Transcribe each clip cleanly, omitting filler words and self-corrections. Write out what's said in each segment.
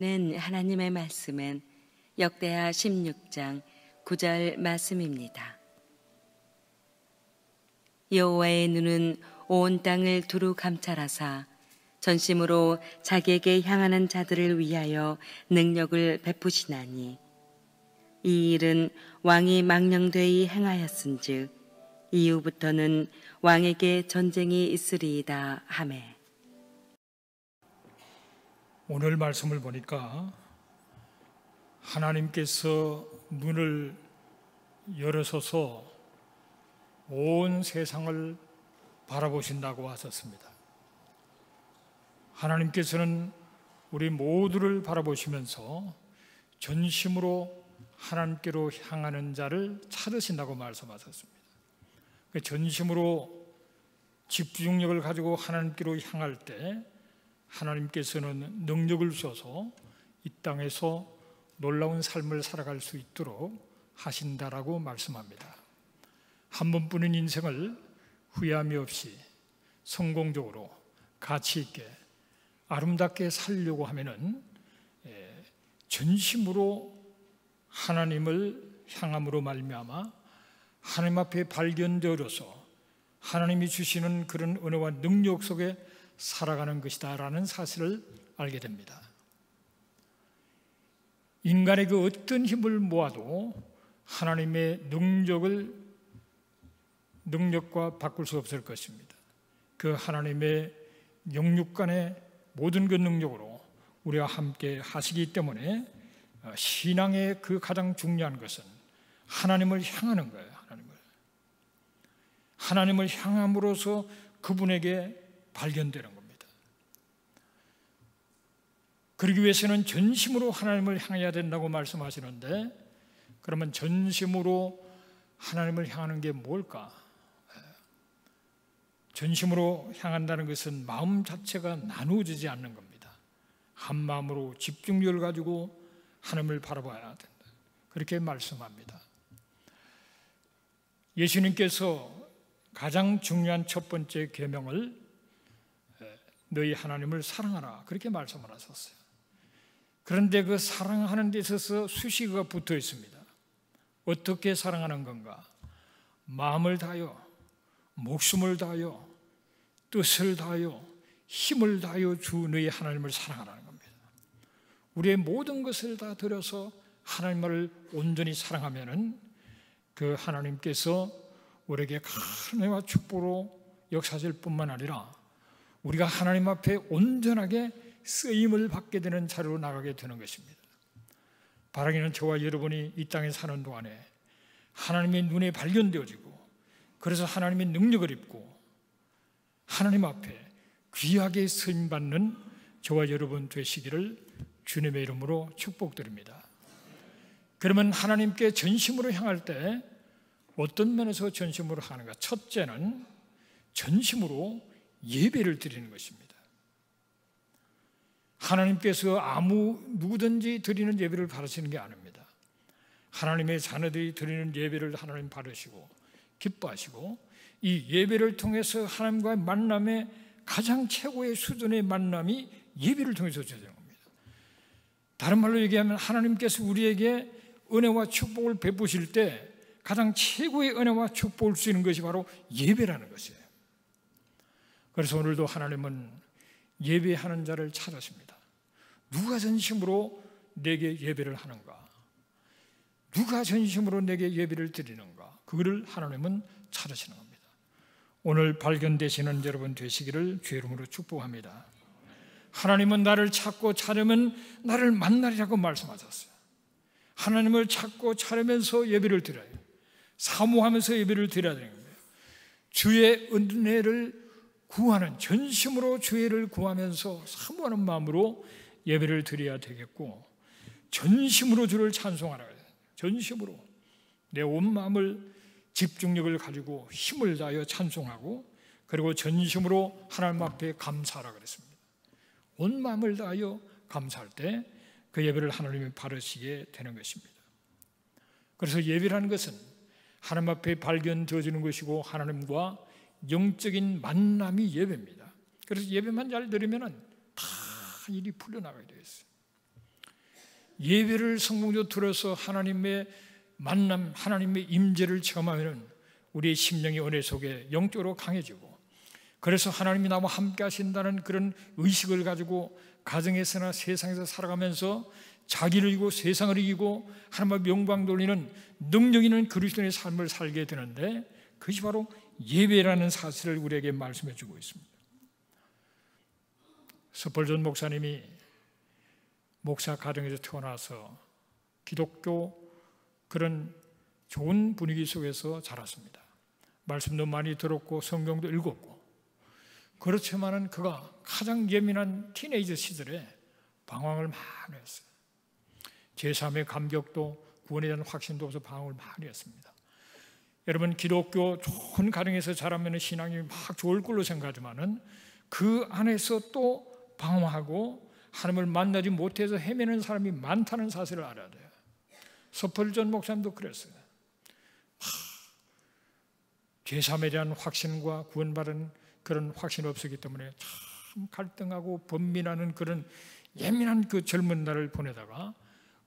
하나님의 말씀은 역대하 16장 9절 말씀입니다. 여호와의 눈은 온 땅을 두루 감찰하사 전심으로 자기에게 향하는 자들을 위하여 능력을 베푸시나니 이 일은 왕이 망령되이 행하였은즉 이후부터는 왕에게 전쟁이 있으리이다 하매. 오늘 말씀을 보니까 하나님께서 눈을 열어서서 온 세상을 바라보신다고 하셨습니다. 하나님께서는 우리 모두를 바라보시면서 전심으로 하나님께로 향하는 자를 찾으신다고 말씀하셨습니다. 전심으로 집중력을 가지고 하나님께로 향할 때 하나님께서는 능력을 주셔서 이 땅에서 놀라운 삶을 살아갈 수 있도록 하신다라고 말씀합니다. 한 번뿐인 인생을 후회함이 없이 성공적으로 가치 있게 아름답게 살려고 하면은 전심으로 하나님을 향함으로 말미암아 하나님 앞에 발견되어서 하나님이 주시는 그런 은혜와 능력 속에 살아가는 것이다라는 사실을 알게 됩니다. 인간의 그 어떤 힘을 모아도 하나님의 능력과 바꿀 수 없을 것입니다. 그 하나님의 영육간의 모든 그 능력으로 우리와 함께 하시기 때문에 신앙의 그 가장 중요한 것은 하나님을 향하는 거예요. 하나님을 향함으로써 그분에게 발견되는 겁니다. 그러기 위해서는 전심으로 하나님을 향해야 된다고 말씀하시는데, 그러면 전심으로 하나님을 향하는 게 뭘까? 전심으로 향한다는 것은 마음 자체가 나누어지지 않는 겁니다. 한 마음으로 집중력을 가지고 하나님을 바라봐야 된다, 그렇게 말씀합니다. 예수님께서 가장 중요한 첫 번째 계명을 너희 하나님을 사랑하라, 그렇게 말씀을 하셨어요. 그런데 그 사랑하는 데 있어서 수식어가 붙어 있습니다. 어떻게 사랑하는 건가? 마음을 다하여, 목숨을 다하여, 뜻을 다하여, 힘을 다하여 주 너희 하나님을 사랑하라는 겁니다. 우리의 모든 것을 다 들여서 하나님을 온전히 사랑하면은 그 하나님께서 우리에게 큰 은혜와 축복으로 역사하실 뿐만 아니라 우리가 하나님 앞에 온전하게 쓰임을 받게 되는 자리로 나가게 되는 것입니다. 바라기는 저와 여러분이 이 땅에 사는 동안에 하나님의 눈에 발견되어지고, 그래서 하나님의 능력을 입고 하나님 앞에 귀하게 쓰임받는 저와 여러분 되시기를 주님의 이름으로 축복드립니다. 그러면 하나님께 전심으로 향할 때 어떤 면에서 전심으로 하는가? 첫째는 전심으로 예배를 드리는 것입니다. 하나님께서 누구든지 드리는 예배를 바라시는 게 아닙니다. 하나님의 자녀들이 드리는 예배를 하나님 바라시고 기뻐하시고, 이 예배를 통해서 하나님과의 만남의 가장 최고의 수준의 만남이 예배를 통해서 되는 겁니다. 다른 말로 얘기하면 하나님께서 우리에게 은혜와 축복을 베푸실 때 가장 최고의 은혜와 축복을 주시는 것이 바로 예배라는 것이에요. 그래서 오늘도 하나님은 예배하는 자를 찾으십니다. 누가 전심으로 내게 예배를 하는가? 누가 전심으로 내게 예배를 드리는가? 그거를 하나님은 찾으시는 겁니다. 오늘 발견되시는 여러분 되시기를 주의 이름으로 축복합니다. 하나님은 나를 찾고 찾으면 나를 만나리라고 말씀하셨어요. 하나님을 찾고 찾으면서 예배를 드려요. 사모하면서 예배를 드려야 되는 거예요. 주의 은혜를 구하는, 전심으로 주의를 구하면서 사모하는 마음으로 예배를 드려야 되겠고, 전심으로 주를 찬송하라. 전심으로 내 온 마음을, 집중력을 가지고 힘을 다하여 찬송하고, 그리고 전심으로 하나님 앞에 감사하라 그랬습니다. 온 마음을 다하여 감사할 때 그 예배를 하나님이 바르시게 되는 것입니다. 그래서 예배라는 것은 하나님 앞에 발견되어지는 것이고, 하나님과 영적인 만남이 예배입니다. 그래서 예배만 잘 드리면 다 일이 풀려나가게 되어 있어요. 예배를 성공적으로 들어서 하나님의 만남, 하나님의 임재를 체험하면 우리의 심령이 은혜 속에 영적으로 강해지고, 그래서 하나님이 나와 함께 하신다는 그런 의식을 가지고 가정에서나 세상에서 살아가면서 자기를 이기고 세상을 이기고 하나님의 영광 돌리는 능력 있는 그리스도인의 삶을 살게 되는데, 그것이 바로 예배라는 사실을 우리에게 말씀해 주고 있습니다. 스펄전 목사님이 목사 가정에서 태어나서 기독교 그런 좋은 분위기 속에서 자랐습니다. 말씀도 많이 들었고 성경도 읽었고, 그렇지만은 그가 가장 예민한 티네이저 시절에 방황을 많이 했어요. 제3의 감격도 구원에 대한 확신도 없어 방황을 많이 했습니다. 여러분, 기독교 좋은 가정에서 자라면 신앙이 막 좋을 걸로 생각하지만은 그 안에서 또 방황하고 하나님을 만나지 못해서 헤매는 사람이 많다는 사실을 알아야 돼요. 스펄전 목사님도 그랬어요. 제3에 대한 확신과 구원받은 그런 확신이 없었기 때문에 참 갈등하고 번민하는 그런 예민한 그 젊은 날을 보내다가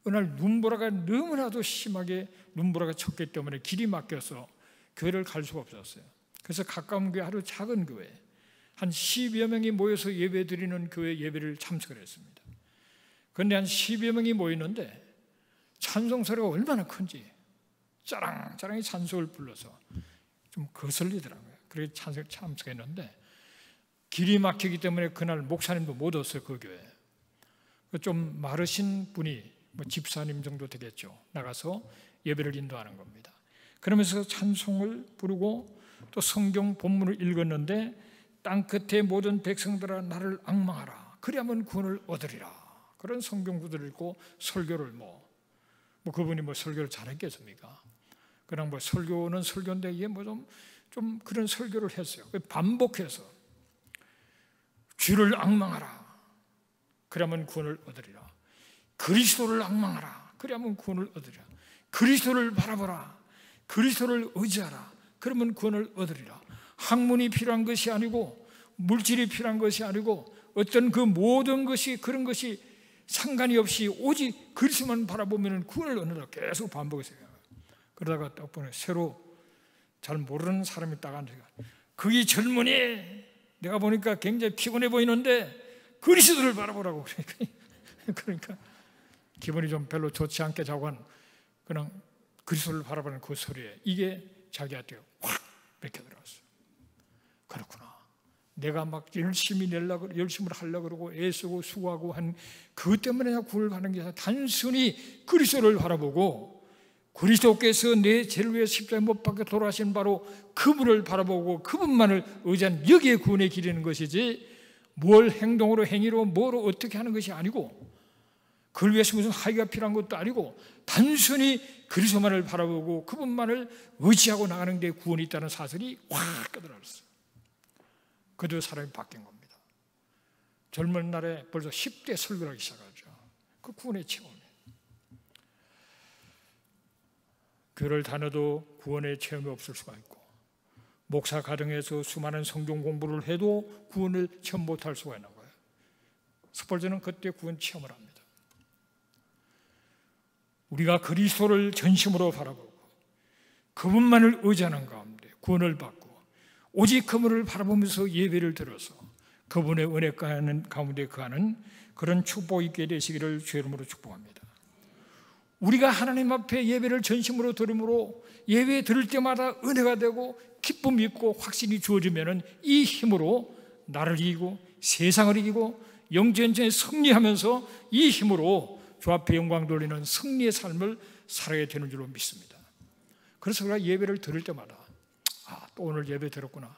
어느 날 눈보라가 너무나도 심하게 눈보라가 쳤기 때문에 길이 막혀서 교회를 갈 수가 없었어요. 그래서 가까운 교회, 아주 작은 교회 한 10여 명이 모여서 예배 드리는 교회 예배를 참석을 했습니다. 그런데 한 10여 명이 모이는데 찬송 소리가 얼마나 큰지 짜랑짜랑이 찬송을 불러서 좀 거슬리더라고요. 그래서 참석했는데 길이 막히기 때문에 그날 목사님도 못 왔어요. 그 교회 좀 마르신 분이 집사님 정도 되겠죠. 나가서 예배를 인도하는 겁니다. 그러면서 찬송을 부르고 또 성경 본문을 읽었는데, 땅 끝의 모든 백성들아 나를 앙망하라, 그리하면 구원을 얻으리라, 그런 성경 구절을 읽고 설교를 그분이 설교를 잘했겠습니까? 그냥 설교는 설교인데 이게 좀 그런 설교를 했어요. 반복해서 주를 앙망하라, 그러면 구원을 얻으리라. 그리스도를 앙망하라, 그러면 구원을 얻으리라. 그리스도를 바라보라, 그리스도를 의지하라, 그러면 구원을 얻으리라. 학문이 필요한 것이 아니고 물질이 필요한 것이 아니고 어떤 그 모든 것이 그런 것이 상관이 없이 오직 그리스도만 바라보면 구원을 얻는다. 계속 반복했어요. 그러다가 딱 보니 새로 잘 모르는 사람이 딱 앉아서, 거기 젊은이 내가 보니까 굉장히 피곤해 보이는데 그리스도를 바라보라고. 그러니까 기분이 좀 별로 좋지 않게 자고 그냥 그리스도를 바라보는 그 소리에 이게 자기한테 확 맥혀 들어왔어요. 그렇구나. 내가 막 열심히 하려고 그러고 애쓰고 수고하고 한 그것 때문에 구원을 받는 게 아니라 단순히 그리스도를 바라보고 그리스도께서 내 죄를 위해 십자가에 못 박혀 돌아가신 바로 그분을 바라보고 그분만을 의지한 여기에 구원에 기르는 것이지, 뭘 행동으로 행위로 뭐로 어떻게 하는 것이 아니고, 그걸 위해서 무슨 하기가 필요한 것도 아니고, 단순히 그리스도만을 바라보고 그분만을 의지하고 나가는 데 구원이 있다는 사실이 확 깨달았어요. 그대로 사람이 바뀐 겁니다. 젊은 날에 벌써 10대 설교를 하기 시작하죠. 그 구원의 체험이에요. 교회를 다녀도 구원의 체험이 없을 수가 있고, 목사 가정에서 수많은 성경 공부를 해도 구원을 체험 못할 수가 있는 거예요. 스펄전은 그때 구원 체험을 합니다. 우리가 그리스도를 전심으로 바라보고 그분만을 의지하는 가운데 구원을 받고, 오직 그분을 바라보면서 예배를 들어서 그분의 은혜 가운데 거하는 그런 축복 있게 되시기를 주의 이름으로 축복합니다. 우리가 하나님 앞에 예배를 전심으로 들음으로 예배 들을 때마다 은혜가 되고 기쁨이 있고 확신이 주어지면 이 힘으로 나를 이기고 세상을 이기고 영전쟁에 승리하면서 이 힘으로 주 앞에 영광 돌리는 승리의 삶을 살아야 되는 줄로 믿습니다. 그래서 우리가 예배를 들을 때마다 또 오늘 예배 들었구나.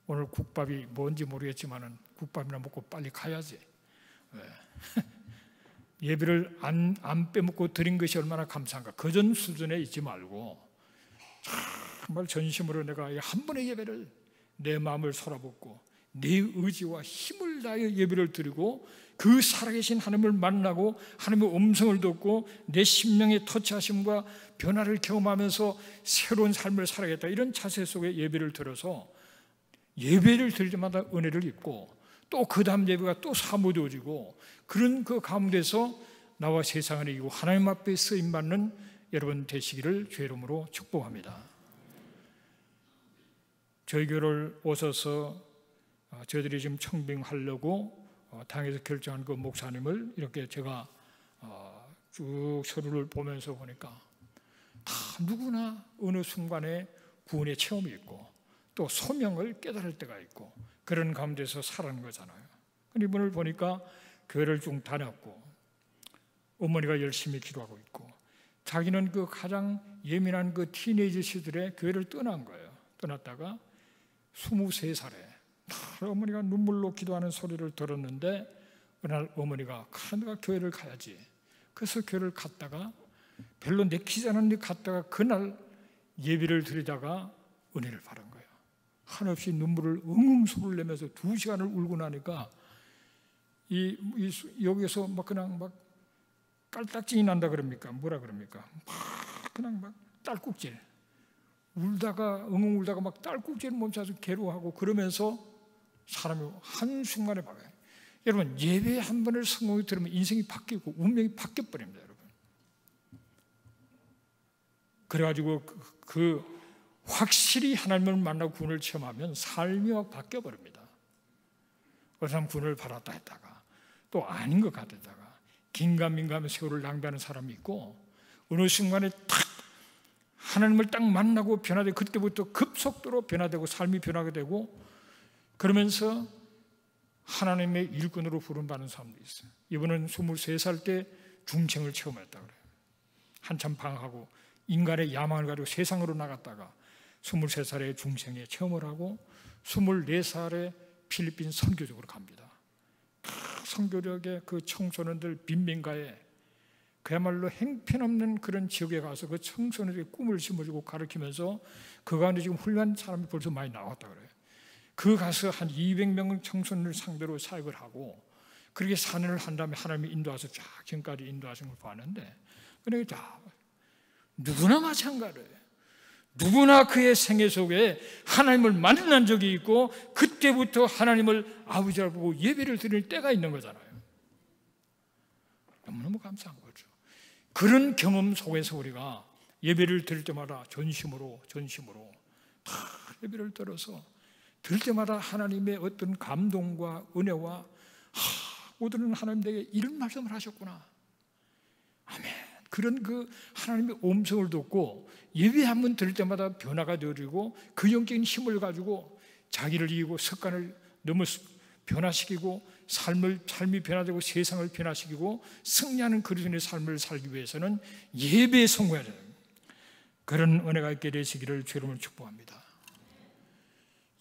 오늘 국밥이 뭔지 모르겠지만 국밥이나 먹고 빨리 가야지. 예배를 안 빼먹고 드린 것이 얼마나 감사한가. 그전 수준에 있지 말고 정말 전심으로 내가 한 번의 예배를 내 마음을 쏟아붓고 내 의지와 힘을 다해 예배를 드리고 그 살아계신 하나님을 만나고 하나님의 음성을 듣고 내 심령의 터치하심과 변화를 경험하면서 새로운 삶을 살아야겠다, 이런 자세 속에 예배를 들어서 예배를 드릴 때마다 은혜를 입고 또 그 다음 예배가 또 사모되어지고 그런 그 가운데서 나와 세상을 이기고 하나님 앞에 쓰임받는 여러분 되시기를 주의 이름으로 축복합니다. 저희 교회를 오셔서 저희들이 지금 청빙하려고 당에서 결정한 그 목사님을 이렇게 제가 쭉 서류를 보면서 보니까 다 누구나 어느 순간에 구원의 체험이 있고 또 소명을 깨달을 때가 있고 그런 가운데서 살아가는 거잖아요. 이분을 보니까 교회를 쭉 다녔고 어머니가 열심히 기도하고 있고 자기는 그 가장 예민한 그 티네이저 시절에 교회를 떠난 거예요. 떠났다가 23살에 어머니가 눈물로 기도하는 소리를 들었는데 어느 날 어머니가 내가 교회를 가야지. 그래서 교회를 갔다가 별로 내키지 않은 데 갔다가 그날 예배를 드리다가 은혜를 받은 거예요. 한없이 눈물을 엉엉소리를 내면서 2시간을 울고 나니까 여기서 막 그냥 막 깔딱지이 난다 그럽니까? 뭐라 그럽니까? 그냥 막 딸꾹질 울다가 엉엉 울다가 막 딸꾹질 멈춰서 괴로워하고 그러면서 사람이 한순간에 바뀌어요. 여러분 예배 한 번을 성공히 들으면 인생이 바뀌고 운명이 바뀌어버립니다. 여러분 그래가지고 그 확실히 하나님을 만나고 구원을 체험하면 삶이 바뀌어버립니다. 어느 사람 구원을 받았다 했다가 또 아닌 것 같았다가 긴가민가하며 세월을 낭비하는 사람이 있고 어느 순간에 탁 하나님을 딱 만나고 변화되고 그때부터 급속도로 변화되고 삶이 변하게 되고 그러면서 하나님의 일꾼으로 부름받는 사람도 있어요. 이분은 23살 때 중생을 체험했다고 그래요. 한참 방황하고 인간의 야망을 가지고 세상으로 나갔다가 23살에 중생의 체험을 하고 24살에 필리핀 선교적으로 갑니다. 선교력의 그 청소년들 빈민가에 그야말로 행편없는 그런 지역에 가서 그 청소년들의 꿈을 심어주고 가르치면서 그 가운데 지금 훌륭한 사람이 벌써 많이 나왔다 그래요. 그 가서 한 200명 청소년을 상대로 사역을 하고 그렇게 4년을 한 다음에 하나님이 인도와서 쫙 지금까지 인도하신 걸 봤는데 그러니까 누구나 마찬가지예요. 누구나 그의 생애 속에 하나님을 만난 적이 있고 그때부터 하나님을 아버지라고 보고 예배를 드릴 때가 있는 거잖아요. 너무너무 감사한 거죠. 그런 경험 속에서 우리가 예배를 드릴 때마다 전심으로 다 예배를 들어서 들을 때마다 하나님의 어떤 감동과 은혜와 오늘은 하나님 내게 이런 말씀을 하셨구나. 아멘. 그런 그 하나님의 음성을 듣고 예배 한 번 들을 때마다 변화가 되어지고 그 영적인 힘을 가지고 자기를 이기고 습관을 너무 변화시키고 삶이 변화되고 세상을 변화시키고 승리하는 그리스도인의 삶을 살기 위해서는 예배에 성공해야 돼요. 그런 은혜가 있게 되시기를 주의 이름으로 축복합니다.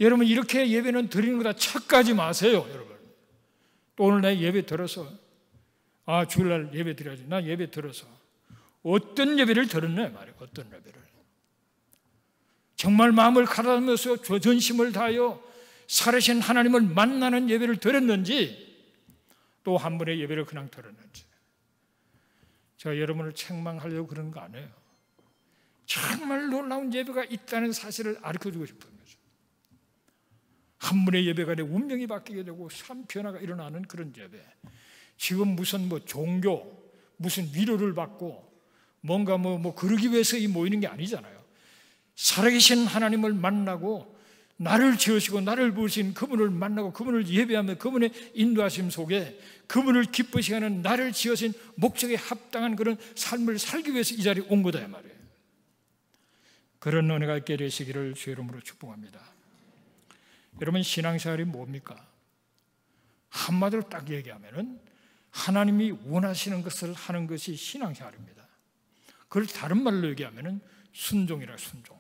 여러분 이렇게 예배는 드리는 거다 착각하지 마세요. 여러분 또 오늘 내 예배 들어서 주일날 예배 드려야지. 나 예배 들어서 어떤 예배를 들었네 말이에요. 어떤 예배를 정말 마음을 갈아들면서 전심을 다하여 살아계신 하나님을 만나는 예배를 드렸는지 또 한 번의 예배를 그냥 들었는지. 제가 여러분을 책망하려고 그런 거 아니에요. 정말 놀라운 예배가 있다는 사실을 가르쳐주고 싶은 거죠. 한 번의 예배가 내 운명이 바뀌게 되고 삶 변화가 일어나는 그런 예배. 지금 무슨 종교 무슨 위로를 받고 뭔가 그러기 위해서 모이는 게 아니잖아요. 살아계신 하나님을 만나고 나를 지으시고 나를 부르신 그분을 만나고 그분을 예배하며 그분의 인도하심 속에 그분을 기쁘시게 하는 나를 지으신 목적에 합당한 그런 삶을 살기 위해서 이 자리에 온 거다 말이에요. 그런 은혜가 있게 되시기를 주의 이름으로 축복합니다. 여러분 신앙생활이 뭡니까? 한마디로 딱 얘기하면은 하나님이 원하시는 것을 하는 것이 신앙생활입니다. 그걸 다른 말로 얘기하면은 순종이라 순종.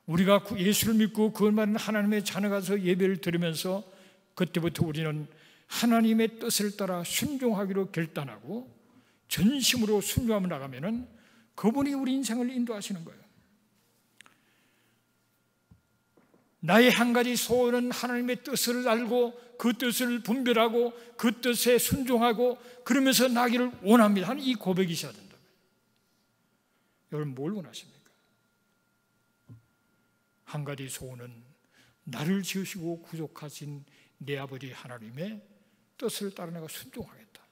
우리가 예수를 믿고 그걸 말하는 하나님의 자녀가 서 예배를 드리면서 그때부터 우리는 하나님의 뜻을 따라 순종하기로 결단하고 전심으로 순종하며 나가면은 그분이 우리 인생을 인도하시는 거예요. 나의 한 가지 소원은 하나님의 뜻을 알고 그 뜻을 분별하고 그 뜻에 순종하고 그러면서 나기를 원합니다 하는 이 고백이 있어야 된다. 여러분 뭘 원하십니까? 한 가지 소원은 나를 지으시고 구속하신 내 아버지 하나님의 뜻을 따라 내가 순종하겠다.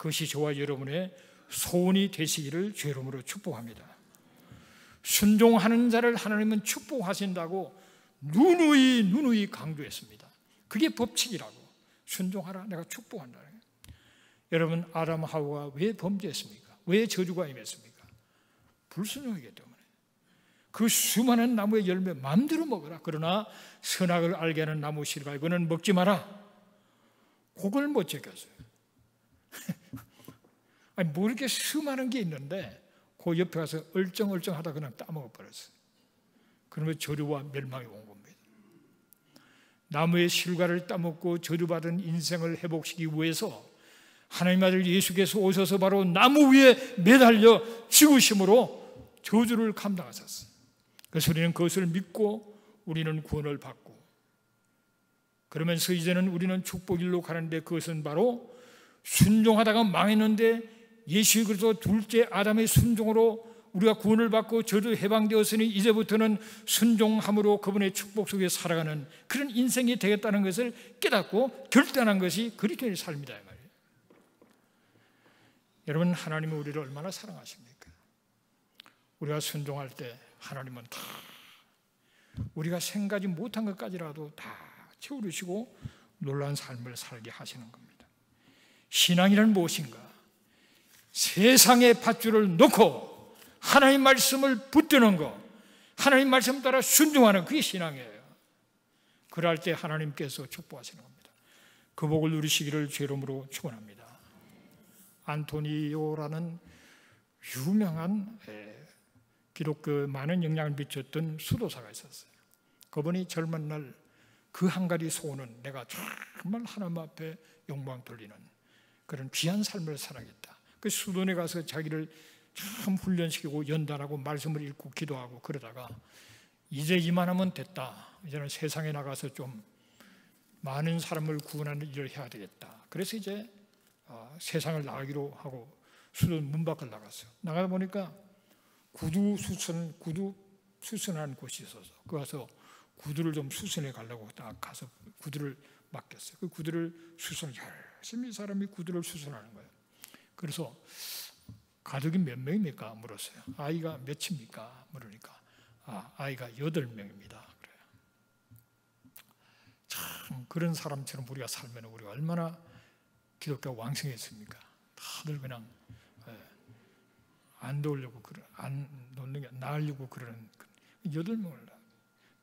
그것이 저와 여러분의 소원이 되시기를 주 이름으로 축복합니다. 순종하는 자를 하나님은 축복하신다고 누누이 강조했습니다. 그게 법칙이라고. 순종하라, 내가 축복한다. 여러분, 아담 하와가 왜 범죄했습니까? 왜 저주가 임했습니까? 불순종이기 때문에. 그 수많은 나무의 열매 마음대로 먹어라. 그러나 선악을 알게 하는 나무 씨가 이거는 먹지 마라. 그걸 못 지켰어요. 아니, 뭐 이렇게 수많은 게 있는데 그 옆에 가서 얼쩡얼쩡하다 그냥 따먹어 버렸어요. 그러면 저주와 멸망이 온 겁니다. 나무의 실과를 따먹고 저주받은 인생을 회복시키기 위해서 하나님 아들 예수께서 오셔서 바로 나무 위에 매달려 죽으심으로 저주를 감당하셨어요. 그래서 우리는 그것을 믿고 우리는 구원을 받고, 그러면서 이제는 우리는 축복일로 가는데, 그것은 바로 순종하다가 망했는데 예수 그리스도 둘째 아담의 순종으로 우리가 구원을 받고 저주 해방되었으니 이제부터는 순종함으로 그분의 축복 속에 살아가는 그런 인생이 되겠다는 것을 깨닫고 결단한 것이 그리스도의 삶이다 이 말이에요. 여러분, 하나님은 우리를 얼마나 사랑하십니까? 우리가 순종할 때 하나님은 다 우리가 생각하지 못한 것까지라도 다 채워주시고 놀라운 삶을 살게 하시는 겁니다. 신앙이란 무엇인가? 세상의 밧줄을 놓고 하나님 말씀을 붙드는 것, 하나님 말씀 따라 순종하는 그게 신앙이에요. 그럴 때 하나님께서 축복하시는 겁니다. 그 복을 누리시기를 주 이름으로 축원합니다. 안토니오라는 유명한 기독교 많은 영향을 미쳤던 수도사가 있었어요. 그분이 젊은 날 그 한 가지 소원은 내가 정말 하나님 앞에 영광 돌리는 그런 귀한 삶을 살아야겠다. 그 수도원에 가서 자기를 참 훈련시키고 연단하고 말씀을 읽고 기도하고 그러다가 이제 이만하면 됐다. 이제는 세상에 나가서 좀 많은 사람을 구원하는 일을 해야 되겠다. 그래서 이제 세상을 나가기로 하고 수도원 문 밖을 나갔어요. 나가다 보니까 구두 수선하는 곳이 있어서 그 가서 구두를 좀 수선해 가려고 딱 가서 구두를 맡겼어요. 그 구두를 열심히 사람이 구두를 수선하는 거예요. 그래서 가족이 몇 명입니까? 물었어요. 아이가 몇입니까? 물으니까 아이가 8명입니다. 그래요. 참 그런 사람처럼 우리가 살면 우리가 얼마나 기독교가 왕성했습니까? 다들 그냥 안 도우려고 안 놓는 게 나으려고 그러는 8명을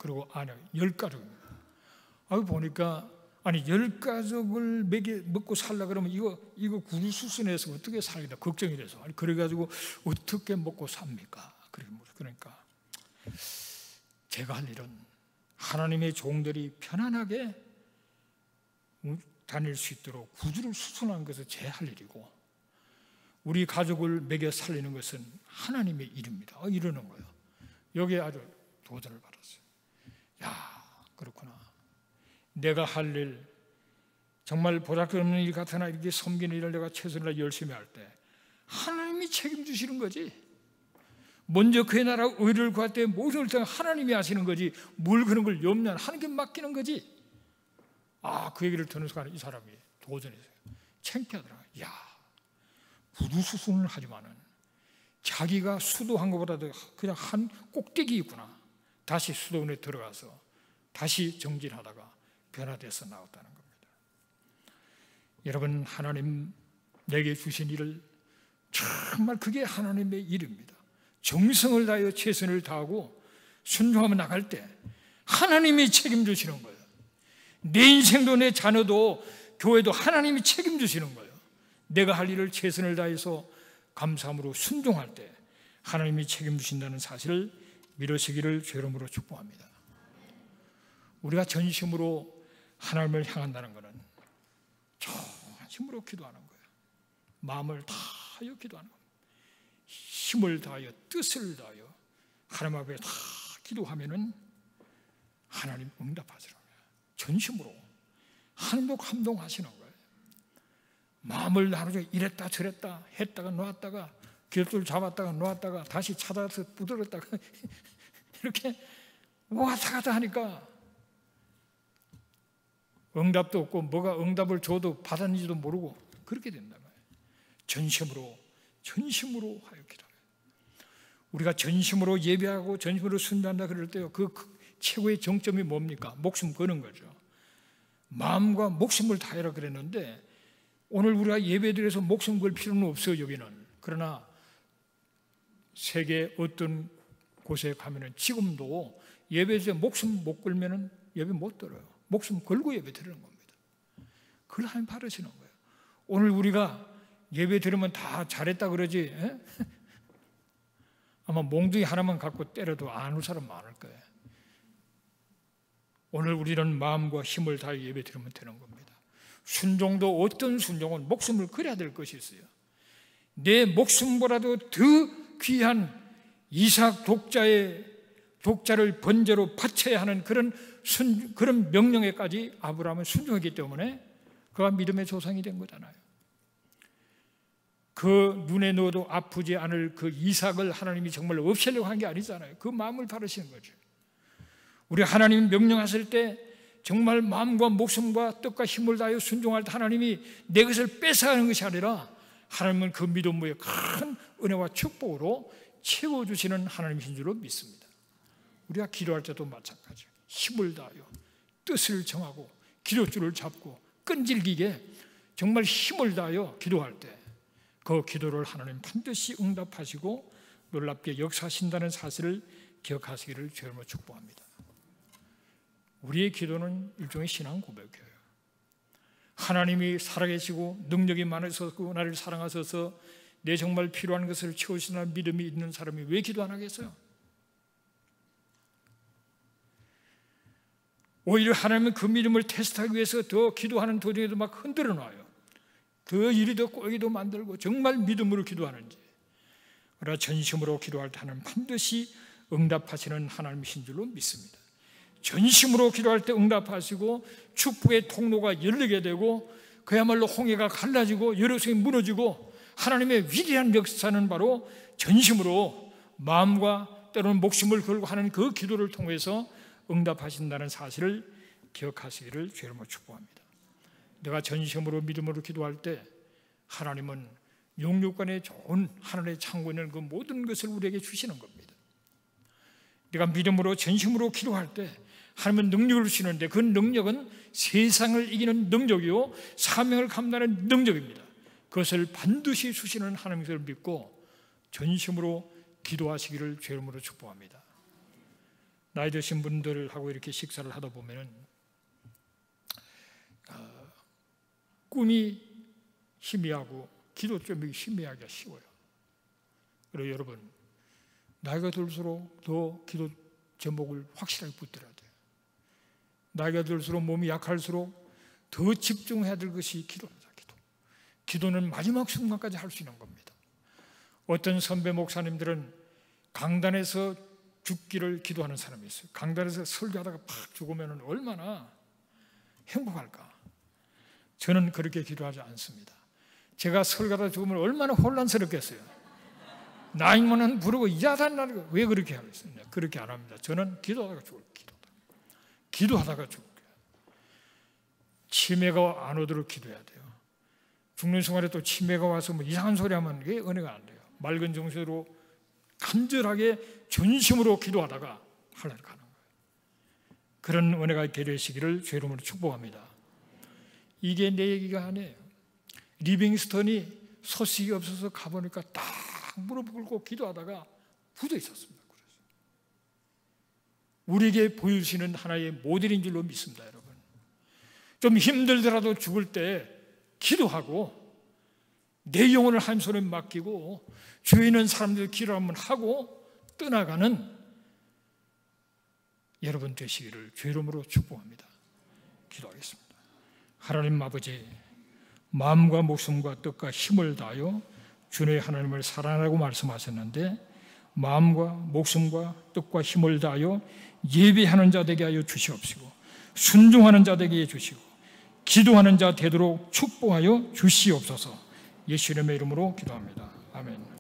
그리고 아니 10가족입니다. 보니까 아니 10가족을 먹고 살라 그러면 이거 구두 수순해서 어떻게 살겠다 걱정이 돼서 아니 그래가지고 어떻게 먹고 삽니까? 그러니까 제가 할 일은 하나님의 종들이 편안하게 다닐 수 있도록 구두를 수순하는 것은 제 할 일이고 우리 가족을 먹여 살리는 것은 하나님의 일입니다. 이러는 거예요. 여기에 아주 도전을 받았어요. 야, 그렇구나. 내가 할 일, 정말 보잘것없는 일 같으나 이렇게 섬기는 일을 내가 최선을 열심히 할 때 하나님이 책임지시는 거지. 먼저 그의 나라 의를 구할 때 모든 걸 하나님이 하시는 거지 뭘 그런 걸 염려하는 하나님께 맡기는 거지. 그 얘기를 듣는 순간 이 사람이 도전했어요. 창피하더라고요. 야, 구두 수순을 하지만은 자기가 수도한 것보다도 그냥 한 꼭대기 있구나. 다시 수도원에 들어가서 다시 정진하다가 변화돼서 나왔다는 겁니다. 여러분, 하나님 내게 주신 일을 정말 그게 하나님의 일입니다. 정성을 다하여 최선을 다하고 순종하며 나갈 때 하나님이 책임지시는 거예요. 내 인생도 내 자녀도 교회도 하나님이 책임지시는 거예요. 내가 할 일을 최선을 다해서 감사함으로 순종할 때 하나님이 책임지신다는 사실을 믿으시기를 주 이름으로 축복합니다. 우리가 전심으로 하나님을 향한다는 것은 전심으로 기도하는 거예요. 마음을 다하여 기도하는 겁니다. 힘을 다하여 뜻을 다하여 하나님 앞에 다 기도하면은 하나님 응답하시는 거예요. 전심으로 하나님도 감동하시는 거예요. 마음을 하루 종일 이랬다 저랬다 했다가 놓았다가 기업들 잡았다가 놓았다가 다시 찾아서 부드럽다가 이렇게 왔다 갔다 하니까 응답도 없고 뭐가 응답을 줘도 받았는지도 모르고 그렇게 된단 말이에요. 전심으로 하여 기도해요. 우리가 전심으로 예배하고 전심으로 순종한다 그럴 때요, 그 최고의 정점이 뭡니까? 목숨 거는 거죠. 마음과 목숨을 다해라 그랬는데 오늘 우리가 예배드려서 목숨 걸 필요는 없어요, 여기는. 그러나 세계 어떤 곳에 가면은 지금도 예배에서 목숨 못 걸면은 예배 못 들어요. 목숨 걸고 예배 드리는 겁니다. 그걸 하나님 바라시는 거예요. 오늘 우리가 예배 드리면 다 잘했다 그러지, 에? 아마 몽둥이 하나만 갖고 때려도 안 올 사람 많을 거예요. 오늘 우리는 마음과 힘을 다해 예배 드리면 되는 겁니다. 순종도 어떤 순종은 목숨을 걸어야 될 것이 있어요. 내 목숨보다도 더 귀한 이삭 독자를 번제로 바쳐야 하는 그런 명령에까지 아브라함은 순종했기 때문에 그가 믿음의 조상이 된 거잖아요. 그 눈에 넣어도 아프지 않을 그 이삭을 하나님이 정말 없애려고 한 게 아니잖아요. 그 마음을 바르시는 거죠. 우리 하나님 명령하실 때 정말 마음과 목숨과 뜻과 힘을 다하여 순종할 때 하나님이 내 것을 뺏어가는 것이 아니라 하나님은 그 믿음의 큰 은혜와 축복으로 채워주시는 하나님이신 줄로 믿습니다. 우리가 기도할 때도 마찬가지예요. 힘을 다하여 뜻을 정하고 기도줄을 잡고 끈질기게 정말 힘을 다하여 기도할 때 그 기도를 하나님 반드시 응답하시고 놀랍게 역사하신다는 사실을 기억하시기를 주님으로 축복합니다. 우리의 기도는 일종의 신앙 고백이에요. 하나님이 살아계시고 능력이 많으셔서 나를 사랑하셔서 내 정말 필요한 것을 채우시는 믿음이 있는 사람이 왜 기도 안 하겠어요? 오히려 하나님은 그 믿음을 테스트하기 위해서 더 기도하는 도중에도 막 흔들어 놔요. 그 일이 더 꼬이기도 만들고 정말 믿음으로 기도하는지. 그러나 전심으로 기도할 때 하나님 반드시 응답하시는 하나님이신 줄로 믿습니다. 전심으로 기도할 때 응답하시고 축복의 통로가 열리게 되고 그야말로 홍해가 갈라지고 여리고성이 무너지고 하나님의 위대한 역사는 바로 전심으로 마음과 때로는 목숨을 걸고 하는 그 기도를 통해서 응답하신다는 사실을 기억하시기를 주님으로 축복합니다. 내가 전심으로 믿음으로 기도할 때 하나님은 영육간에 좋은 하늘의 창고에 있는 그 모든 것을 우리에게 주시는 겁니다. 내가 믿음으로 전심으로 기도할 때 하나님은 능력을 주시는데 그 능력은 세상을 이기는 능력이요 사명을 감당하는 능력입니다. 그것을 반드시 주시는 하나님을 믿고 전심으로 기도하시기를 주의 이름으로 축복합니다. 나이 드신 분들하고 이렇게 식사를 하다 보면 꿈이 희미하고 기도 좀 희미하기가 쉬워요. 그리고 여러분 나이가 들수록 더 기도 제목을 확실하게 붙들어야 돼요. 나이가 들수록 몸이 약할수록 더 집중해야 될 것이 기도입니다. 기도는 마지막 순간까지 할 수 있는 겁니다. 어떤 선배 목사님들은 강단에서 죽기를 기도하는 사람이 있어요. 강단에서 설교하다가 팍 죽으면 얼마나 행복할까. 저는 그렇게 기도하지 않습니다. 제가 설교하다 죽으면 얼마나 혼란스럽겠어요. 나이만은 부르고 야단나는 왜 그렇게 하겠어요? 그렇게 안 합니다. 저는 기도하다가 죽을 기도하다가 죽을게요. 치매가 안 오도록 기도해야 돼요. 죽는 순간에 또 치매가 와서 뭐 이상한 소리 하면 그게 은혜가 안 돼요. 맑은 정신으로 간절하게 전심으로 기도하다가 하늘을 가는 거예요. 그런 은혜가 있게 되시기를 주의 이름으로 축복합니다. 이게 내 얘기가 아니에요. 리빙스턴이 소식이 없어서 가보니까 딱 무릎 꿇고 기도하다가 굳어 있었습니다. 우리에게 보여주시는 하나의 모델인 줄로 믿습니다. 여러분 좀 힘들더라도 죽을 때 기도하고 내 영혼을 하나님 손에 맡기고 주위에 있는 사람들 기도 한번 하고 떠나가는 여러분 되시기를 주의 이름으로 축복합니다. 기도하겠습니다. 하나님 아버지, 마음과 목숨과 뜻과 힘을 다하여 주의 하나님을 사랑하라고 말씀하셨는데 마음과 목숨과 뜻과 힘을 다하여 예배하는 자 되게 하여 주시옵시고 순종하는 자 되게 해 주시고 기도하는 자 되도록 축복하여 주시옵소서. 예수 이름의 이름으로 기도합니다. 아멘.